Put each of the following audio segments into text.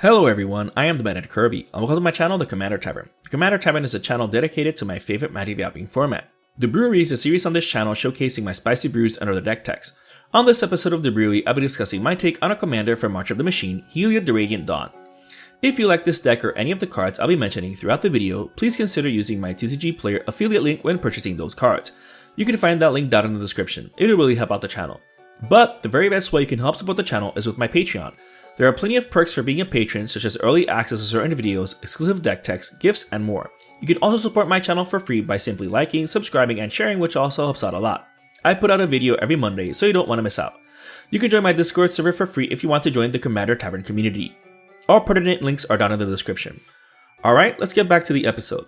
Hello everyone, I am the Bandit Kirby, and welcome to my channel, The Commander Tavern. The Commander Tavern is a channel dedicated to my favorite multi-vamping format. The Brewery is a series on this channel showcasing my spicy brews and other deck techs. On this episode of The Brewery, I'll be discussing my take on a commander from March of the Machine, Heliod the Radiant Dawn. If you like this deck or any of the cards I'll be mentioning throughout the video, please consider using my TCG Player affiliate link when purchasing those cards. You can find that link down in the description. It'll really help out the channel. But the very best way you can help support the channel is with my Patreon. There are plenty of perks for being a patron, such as early access to certain videos, exclusive deck techs, gifts, and more. You can also support my channel for free by simply liking, subscribing, and sharing, which also helps out a lot. I put out a video every Monday, so you don't want to miss out. You can join my Discord server for free if you want to join the Commander Tavern community. All pertinent links are down in the description. Alright, let's get back to the episode.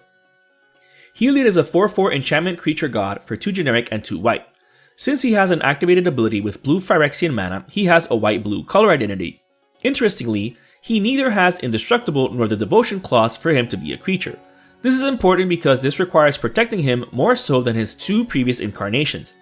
Heliod is a 4/4 enchantment creature god for 2 generic and 2 white. Since he has an activated ability with blue Phyrexian mana, he has a white-blue color identity. Interestingly, he neither has Indestructible nor the Devotion clause for him to be a creature. This is important because this requires protecting him more so than his 2 previous incarnations.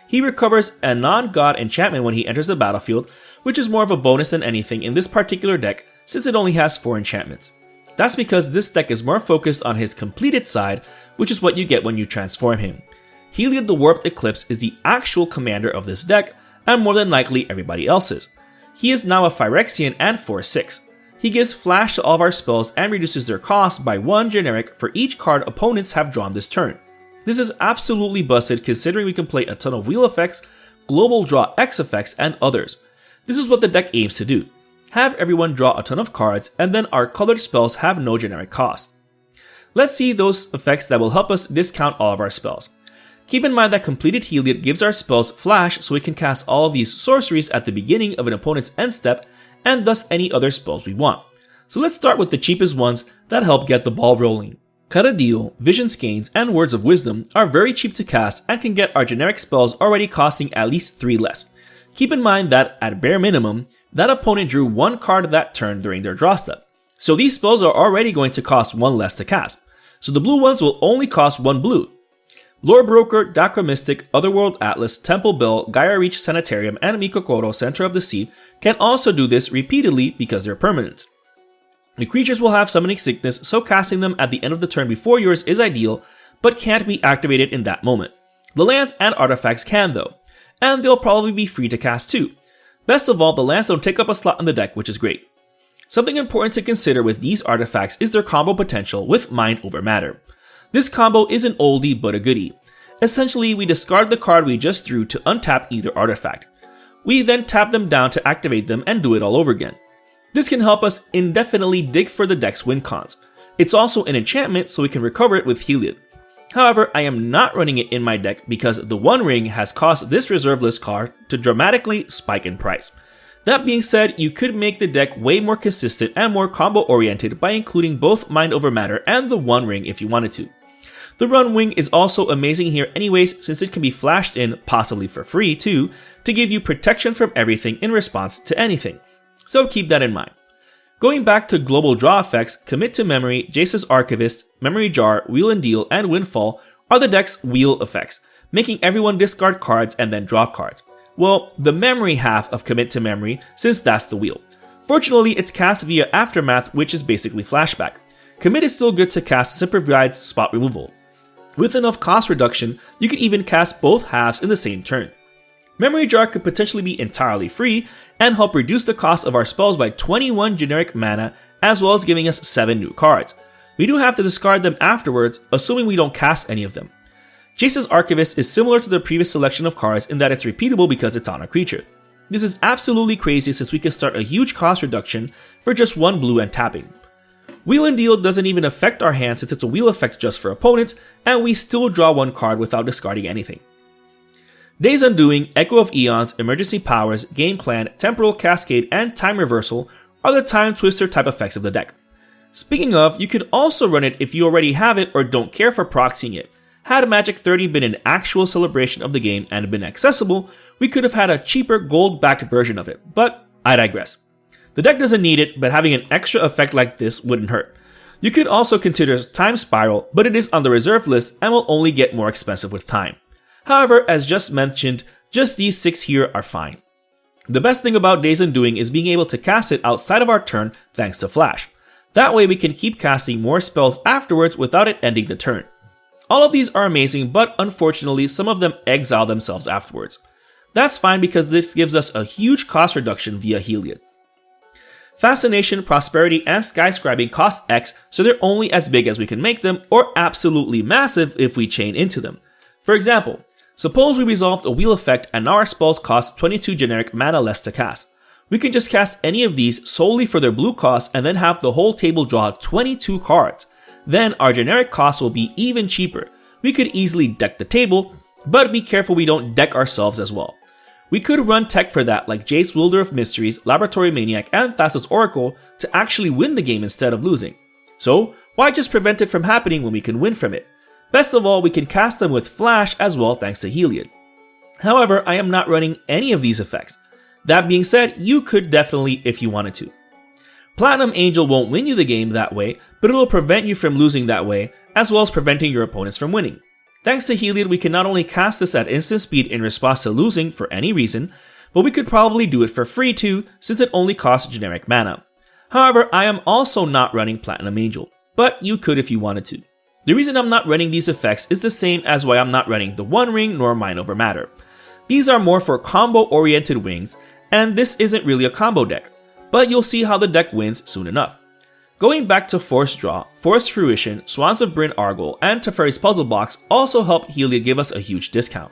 He recovers a non-god enchantment when he enters the battlefield, which is more of a bonus than anything in this particular deck since it only has 4 enchantments. That's because this deck is more focused on his completed side, which is what you get when you transform him. Heliod the Warped Eclipse is the actual commander of this deck, and more than likely everybody else's. He is now a Phyrexian and 4/6. He gives flash to all of our spells and reduces their cost by 1 generic for each card opponents have drawn this turn. This is absolutely busted considering we can play a ton of wheel effects, global draw X effects, and others. This is what the deck aims to do. Have everyone draw a ton of cards, and then our colored spells have no generic cost. Let's see those effects that will help us discount all of our spells. Keep in mind that completed Heliod gives our spells flash so we can cast all of these sorceries at the beginning of an opponent's end step, and thus any other spells we want. So let's start with the cheapest ones that help get the ball rolling. Cut a Deal, Vision Skeins, and Words of Wisdom are very cheap to cast and can get our generic spells already costing at least 3 less. Keep in mind that, at bare minimum, that opponent drew 1 card that turn during their draw step. So these spells are already going to cost 1 less to cast. So the blue ones will only cost 1 blue. Lore Broker, Dacromystic, Otherworld Atlas, Temple Bell, Gaia Reach Sanitarium, and Mikokoro, Center of the Sea, can also do this repeatedly because they're permanent. The creatures will have Summoning Sickness, so casting them at the end of the turn before yours is ideal, but can't be activated in that moment. The lands and artifacts can though, and they'll probably be free to cast too. Best of all, the lands don't take up a slot in the deck, which is great. Something important to consider with these artifacts is their combo potential with Mind Over Matter. This combo is an oldie but a goodie. Essentially, we discard the card we just drew to untap either artifact. We then tap them down to activate them and do it all over again. This can help us indefinitely dig for the deck's wincons. It's also an enchantment so we can recover it with Heliod. However, I am not running it in my deck because the One Ring has caused this reserve list card to dramatically spike in price. That being said, you could make the deck way more consistent and more combo oriented by including both Mind Over Matter and the One Ring if you wanted to. The Run Wing is also amazing here anyways since it can be flashed in, possibly for free too, to give you protection from everything in response to anything. So keep that in mind. Going back to global draw effects, Commit to Memory, Jace's Archivist, Memory Jar, Wheel and Deal, and Windfall are the deck's wheel effects, making everyone discard cards and then draw cards. Well, the memory half of Commit to Memory, since that's the wheel. Fortunately, it's cast via Aftermath, which is basically flashback. Commit is still good to cast since it provides spot removal. With enough cost reduction, you can even cast both halves in the same turn. Memory Jar could potentially be entirely free and help reduce the cost of our spells by 21 generic mana, as well as giving us 7 new cards. We do have to discard them afterwards, assuming we don't cast any of them. Jace's Archivist is similar to the previous selection of cards in that it's repeatable because it's on a creature. This is absolutely crazy since we can start a huge cost reduction for just 1 blue and tapping. Wheel and Deal doesn't even affect our hand since it's a wheel effect just for opponents, and we still draw 1 card without discarding anything. Days Undoing, Echo of Eons, Emergency Powers, Game Plan, Temporal Cascade, and Time Reversal are the Time Twister type effects of the deck. Speaking of, you could also run it if you already have it or don't care for proxying it. Had Magic 30 been an actual celebration of the game and been accessible, we could have had a cheaper gold-backed version of it, but I digress. The deck doesn't need it, but having an extra effect like this wouldn't hurt. You could also consider Time Spiral, but it is on the reserve list and will only get more expensive with time. However, as just mentioned, just these 6 here are fine. The best thing about Days Undoing is being able to cast it outside of our turn thanks to Flash. That way we can keep casting more spells afterwards without it ending the turn. All of these are amazing, but unfortunately some of them exile themselves afterwards. That's fine because this gives us a huge cost reduction via Heliod. Fascination, Prosperity, and Skyscribing cost X, so they're only as big as we can make them, or absolutely massive if we chain into them. For example, suppose we resolved a wheel effect and now our spells cost 22 generic mana less to cast. We can just cast any of these solely for their blue cost and then have the whole table draw 22 cards. Then our generic cost will be even cheaper. We could easily deck the table, but be careful we don't deck ourselves as well. We could run tech for that like Jace Wielder of Mysteries, Laboratory Maniac, and Thassa's Oracle to actually win the game instead of losing. So why just prevent it from happening when we can win from it? Best of all, we can cast them with Flash as well thanks to Heliod. However, I am not running any of these effects. That being said, you could definitely if you wanted to. Platinum Angel won't win you the game that way, but it will prevent you from losing that way, as well as preventing your opponents from winning. Thanks to Heliod, we can not only cast this at instant speed in response to losing for any reason, but we could probably do it for free too, since it only costs generic mana. However, I am also not running Platinum Angel, but you could if you wanted to. The reason I'm not running these effects is the same as why I'm not running the One Ring nor Mind Over Matter. These are more for combo-oriented wings, and this isn't really a combo deck, but you'll see how the deck wins soon enough. Going back to Force Draw, Force Fruition, Swans of Bryn Argol, and Teferi's Puzzle Box also help Heliod give us a huge discount.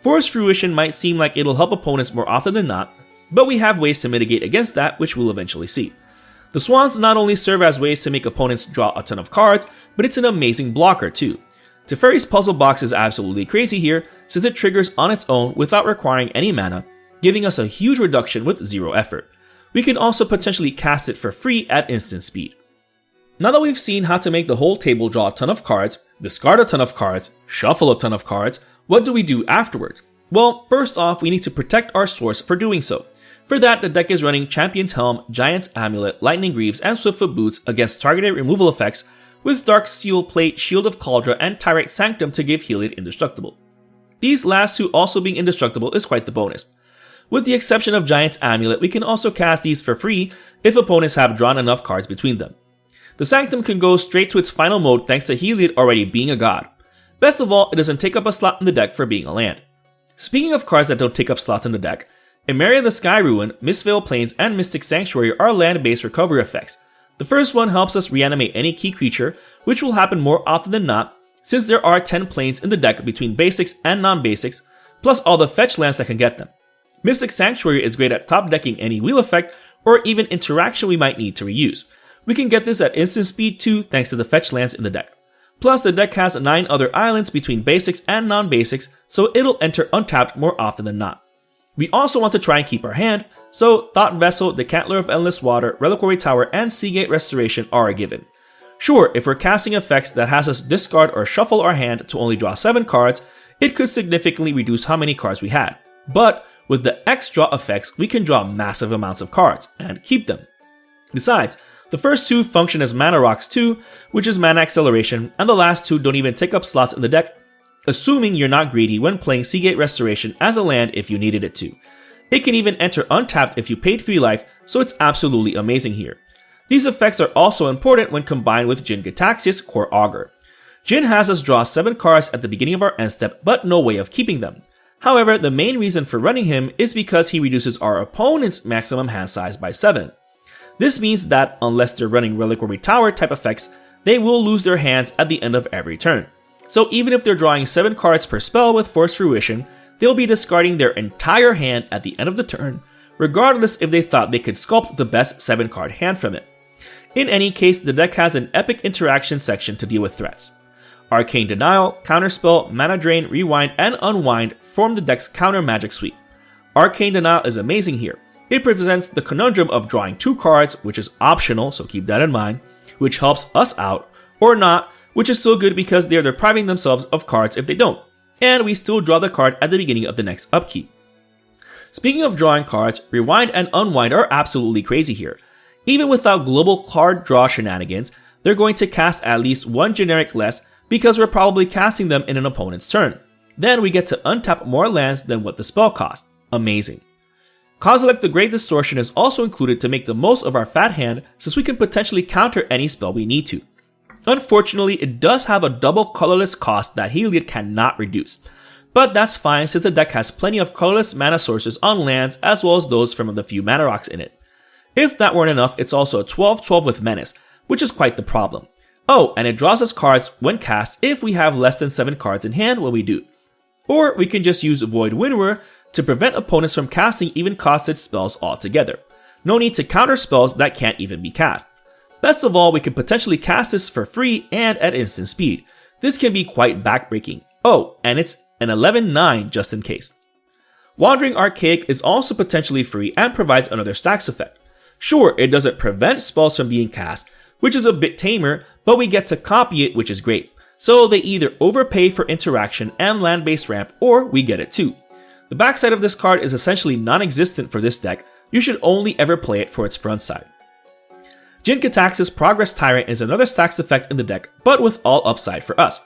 Force Fruition might seem like it'll help opponents more often than not, but we have ways to mitigate against that, which we'll eventually see. The Swans not only serve as ways to make opponents draw a ton of cards, but it's an amazing blocker too. Teferi's Puzzle Box is absolutely crazy here, since it triggers on its own without requiring any mana, giving us a huge reduction with zero effort. We can also potentially cast it for free at instant speed. Now that we've seen how to make the whole table draw a ton of cards, discard a ton of cards, shuffle a ton of cards, what do we do afterwards? Well, first off, we need to protect our source for doing so. For that, the deck is running Champion's Helm, Giant's Amulet, Lightning Greaves, and Swiftfoot Boots against targeted removal effects, with Dark Steel Plate, Shield of Cauldron, and Tyrite Sanctum to give Heliod indestructible. These last two also being indestructible is quite the bonus. With the exception of Giant's Amulet, we can also cast these for free if opponents have drawn enough cards between them. The Sanctum can go straight to its final mode thanks to Heliod already being a god. Best of all, it doesn't take up a slot in the deck for being a land. Speaking of cards that don't take up slots in the deck, Emeria the Sky Ruin, Mistveil Plains, and Mystic Sanctuary are land-based recovery effects. The first one helps us reanimate any key creature, which will happen more often than not, since there are 10 planes in the deck between basics and non-basics, plus all the fetch lands that can get them. Mystic Sanctuary is great at top decking any wheel effect or even interaction we might need to reuse. We can get this at instant speed too thanks to the fetch lands in the deck. Plus the deck has 9 other islands between basics and non-basics, so it'll enter untapped more often than not. We also want to try and keep our hand, so Thought Vessel, Decantler of Endless Water, Reliquary Tower, and Seagate Restoration are a given. Sure, if we're casting effects that has us discard or shuffle our hand to only draw 7 cards, it could significantly reduce how many cards we had. But with the X draw effects, we can draw massive amounts of cards and keep them. Besides, the first 2 function as mana rocks too, which is mana acceleration, and the last 2 don't even take up slots in the deck, assuming you're not greedy when playing Seagate Restoration as a land if you needed it to. It can even enter untapped if you paid 3 life, so it's absolutely amazing here. These effects are also important when combined with Jin Gitaxias Core Augur. Jin has us draw 7 cards at the beginning of our end step, but no way of keeping them. However, the main reason for running him is because he reduces our opponent's maximum hand size by 7. This means that unless they're running Reliquary Tower type effects, they will lose their hands at the end of every turn. So even if they're drawing 7 cards per spell with Force Fruition, they'll be discarding their entire hand at the end of the turn, regardless if they thought they could sculpt the best 7 card hand from it. In any case, the deck has an epic interaction section to deal with threats. Arcane Denial, Counterspell, Mana Drain, Rewind, and Unwind form the deck's counter magic suite. Arcane Denial is amazing here. It presents the conundrum of drawing 2 cards, which is optional, so keep that in mind, which helps us out, or not, which is still good because they're depriving themselves of cards if they don't, and we still draw the card at the beginning of the next upkeep. Speaking of drawing cards, Rewind and Unwind are absolutely crazy here. Even without global card draw shenanigans, they're going to cast at least 1 generic less because we're probably casting them in an opponent's turn. Then we get to untap more lands than what the spell cost. Amazing. Kozilek the Great Distortion is also included to make the most of our fat hand, since we can potentially counter any spell we need to. Unfortunately, it does have a double colorless cost that Heliod cannot reduce. But that's fine since the deck has plenty of colorless mana sources on lands as well as those from the few mana rocks in it. If that weren't enough, it's also a 12/12 with Menace, which is quite the problem. Oh, and it draws us cards when cast if we have less than 7 cards in hand when we do. Or we can just use Void Winnower to prevent opponents from casting even costed spells altogether. No need to counter spells that can't even be cast. Best of all, we can potentially cast this for free and at instant speed. This can be quite backbreaking. Oh, and it's an 11/9 just in case. Wandering Archaic is also potentially free and provides another stax effect. Sure, it doesn't prevent spells from being cast, which is a bit tamer, but we get to copy it, which is great. So they either overpay for interaction and land-based ramp, or we get it too. The backside of this card is essentially non-existent for this deck. You should only ever play it for its front side. Jin-Gitaxi's Progress Tyrant is another stax effect in the deck, but with all upside for us.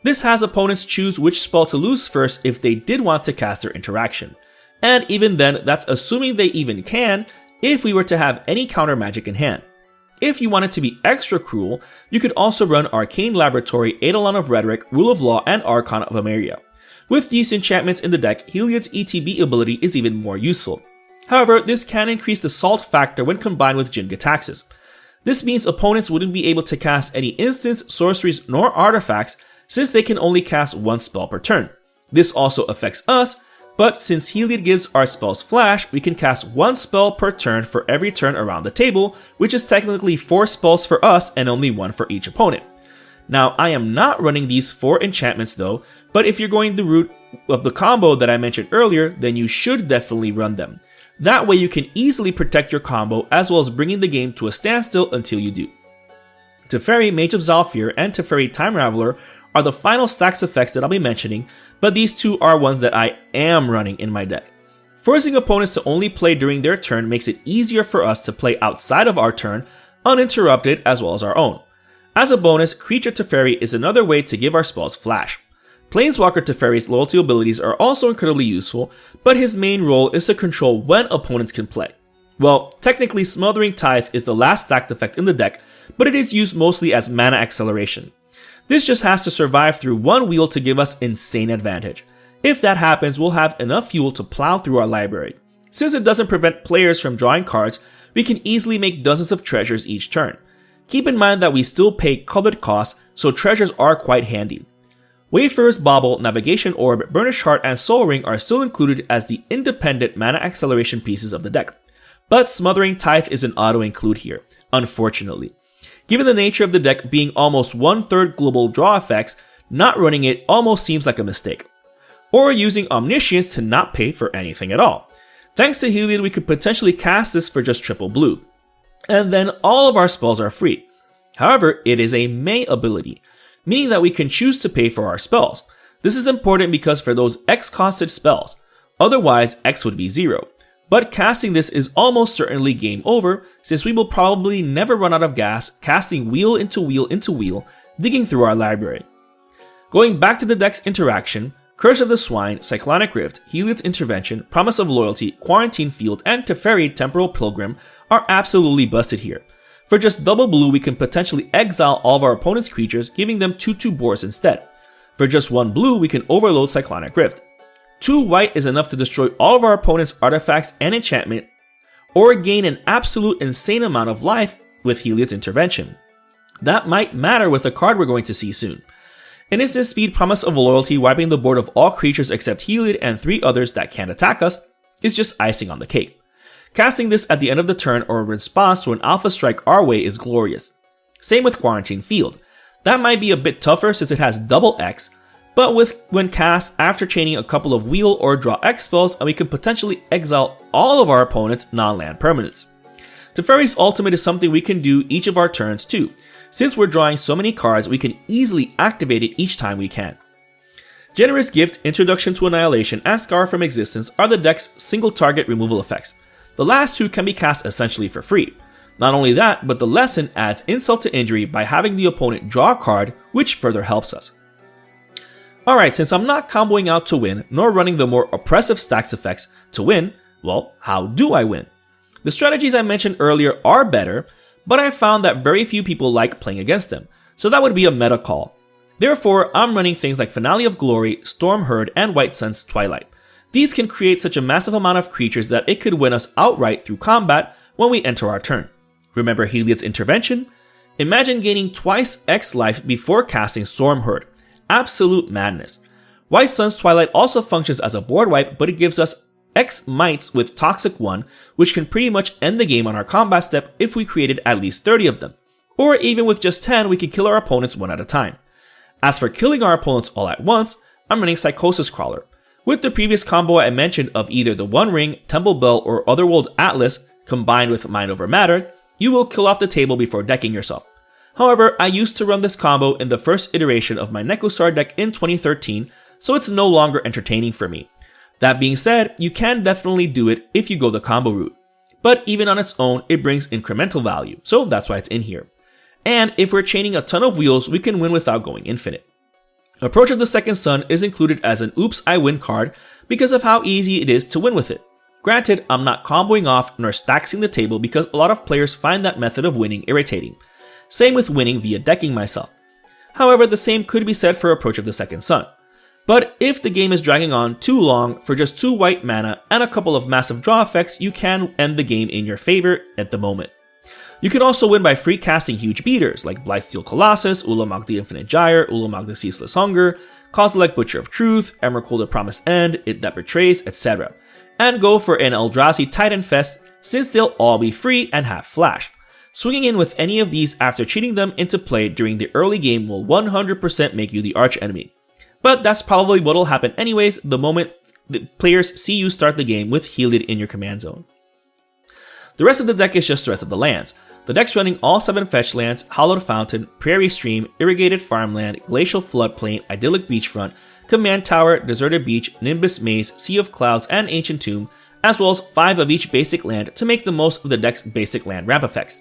This has opponents choose which spell to lose first if they did want to cast their interaction. And even then, that's assuming they even can, if we were to have any counter magic in hand. If you wanted to be extra cruel, you could also run Arcane Laboratory, Eidolon of Rhetoric, Rule of Law, and Archon of Emeria. With these enchantments in the deck, Heliod's ETB ability is even more useful. However, this can increase the salt factor when combined with Jin-Gitaxi's. This means opponents wouldn't be able to cast any instants, sorceries, nor artifacts, since they can only cast one spell per turn. This also affects us, but since Heliod gives our spells flash, we can cast one spell per turn for every turn around the table, which is technically 4 spells for us and only 1 for each opponent. Now, I am not running these 4 enchantments though, but if you're going the route of the combo that I mentioned earlier, then you should definitely run them. That way you can easily protect your combo as well as bringing the game to a standstill until you do. Teferi, Mage of Zhalfir, and Teferi, Time Raveler are the final stax effects that I'll be mentioning, but these two are ones that I am running in my deck. Forcing opponents to only play during their turn makes it easier for us to play outside of our turn, uninterrupted as well as our own. As a bonus, Creature Teferi is another way to give our spells flash. Planeswalker Teferi's loyalty abilities are also incredibly useful, but his main role is to control when opponents can play. Well, technically Smothering Tithe is the last stacked effect in the deck, but it is used mostly as mana acceleration. This just has to survive through one wheel to give us insane advantage. If that happens, we'll have enough fuel to plow through our library. Since it doesn't prevent players from drawing cards, we can easily make dozens of treasures each turn. Keep in mind that we still pay colored costs, so treasures are quite handy. Wayfarer's Bauble, Navigation Orb, Burnished Heart, and Soul Ring are still included as the independent mana acceleration pieces of the deck. But Smothering Tithe is an auto-include here, unfortunately. Given the nature of the deck being almost 1/3 global draw effects, not running it almost seems like a mistake. Or using Omniscience to not pay for anything at all. Thanks to Heliod, we could potentially cast this for just triple blue. And then all of our spells are free. However, it is a May ability, meaning that we can choose to pay for our spells. This is important because for those X-costed spells, otherwise X would be 0. But casting this is almost certainly game over, since we will probably never run out of gas casting wheel into wheel into wheel, digging through our library. Going back to the deck's interaction, Curse of the Swine, Cyclonic Rift, Heliod's Intervention, Promise of Loyalty, Quarantine Field, and Teferi, Temporal Pilgrim are absolutely busted here. For just double blue, we can potentially exile all of our opponent's creatures, giving them 2/2 boars instead. For just 1 blue, we can overload Cyclonic Rift. 2 white is enough to destroy all of our opponent's artifacts and enchantment, or gain an absolute insane amount of life with Heliod's Intervention. That might matter with a card we're going to see soon. An instant speed Promise of Loyalty wiping the board of all creatures except Heliod and 3 others that can't attack us is just icing on the cake. Casting this at the end of the turn or in response to an alpha strike our way is glorious. Same with Quarantine Field. That might be a bit tougher since it has double X, but when cast after chaining a couple of wheel or draw X spells, and we can potentially exile all of our opponent's non-land permanents. Teferi's Ultimate is something we can do each of our turns too. Since we're drawing so many cards, we can easily activate it each time we can. Generous Gift, Introduction to Annihilation, and Scar from Existence are the deck's single target removal effects. The last two can be cast essentially for free. Not only that, but the lesson adds insult to injury by having the opponent draw a card, which further helps us. Alright, since I'm not comboing out to win, nor running the more oppressive stax effects to win, Well, how do I win? The strategies I mentioned earlier are better, but I found that very few people like playing against them, so that would be a meta call. Therefore, I'm running things like Finale of Glory, Storm Herd, and White Sun's Twilight. These can create such a massive amount of creatures that it could win us outright through combat when we enter our turn. Remember Heliod's intervention? Imagine gaining twice X life before casting Storm Herd. Absolute madness. White Sun's Twilight also functions as a board wipe, but it gives us X mites with Toxic 1, which can pretty much end the game on our combat step if we created at least 30 of them. Or even with just 10, we can kill our opponents one at a time. As for killing our opponents all at once, I'm running Psychosis Crawler. With the previous combo I mentioned of either the One Ring, Temple Bell, or Otherworld Atlas combined with Mind Over Matter, you will kill off the table before decking yourself. However, I used to run this combo in the first iteration of my Necrostar deck in 2013, so it's no longer entertaining for me. That being said, you can definitely do it if you go the combo route. But even on its own, it brings incremental value, so that's why it's in here. And if we're chaining a ton of wheels, we can win without going infinite. Approach of the Second Sun is included as an Oops I Win card because of how easy it is to win with it. Granted, I'm not comboing off nor staxing the table because a lot of players find that method of winning irritating. Same with winning via decking myself. However, the same could be said for Approach of the Second Sun. But if the game is dragging on too long, for just 2 white mana and a couple of massive draw effects, you can end the game in your favor at the moment. You can also win by free casting huge beaters like Blightsteel Colossus, Ulamog the Infinite Gyre, Ulamog the Ceaseless Hunger, Kozilek Butcher of Truth, Emrakul the Promised End, It That Betrays, etc. And go for an Eldrazi Titan Fest since they'll all be free and have flash. Swinging in with any of these after cheating them into play during the early game will 100% make you the arch enemy. But that's probably what'll happen anyways the moment the players see you start the game with Heliod in your command zone. The rest of the deck is just the rest of the lands. The deck's running all 7 fetch lands, Hallowed Fountain, Prairie Stream, Irrigated Farmland, Glacial Floodplain, Idyllic Beachfront, Command Tower, Deserted Beach, Nimbus Maze, Sea of Clouds, and Ancient Tomb, as well as 5 of each basic land to make the most of the deck's basic land ramp effects.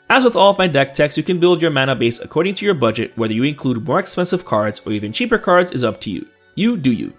As with all of my deck techs, you can build your mana base according to your budget. Whether you include more expensive cards or even cheaper cards is up to you. You do you.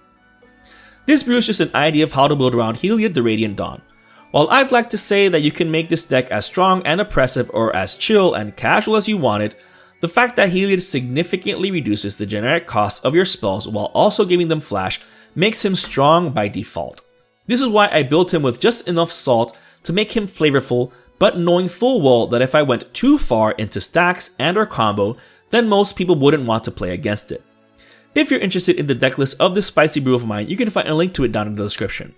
This brew is just an idea of how to build around Heliod the Radiant Dawn. While I'd like to say that you can make this deck as strong and oppressive or as chill and casual as you want it, the fact that Heliod significantly reduces the generic cost of your spells while also giving them flash makes him strong by default. This is why I built him with just enough salt to make him flavorful, but knowing full well that if I went too far into stacks and or combo, then most people wouldn't want to play against it. If you're interested in the deck list of this spicy brew of mine, you can find a link to it down in the description.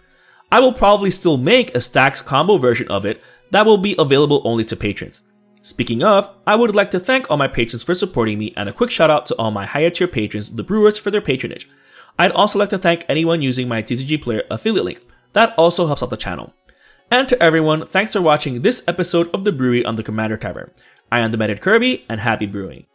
I will probably still make a stacks combo version of it that will be available only to patrons. Speaking of, I would like to thank all my patrons for supporting me, and a quick shout out to all my higher tier patrons, the Brewers, for their patronage. I'd also like to thank anyone using my TCG Player affiliate link. That also helps out the channel. And to everyone, thanks for watching this episode of the Brewery on the Commander Tavern. I am the Method Kirby, and happy brewing.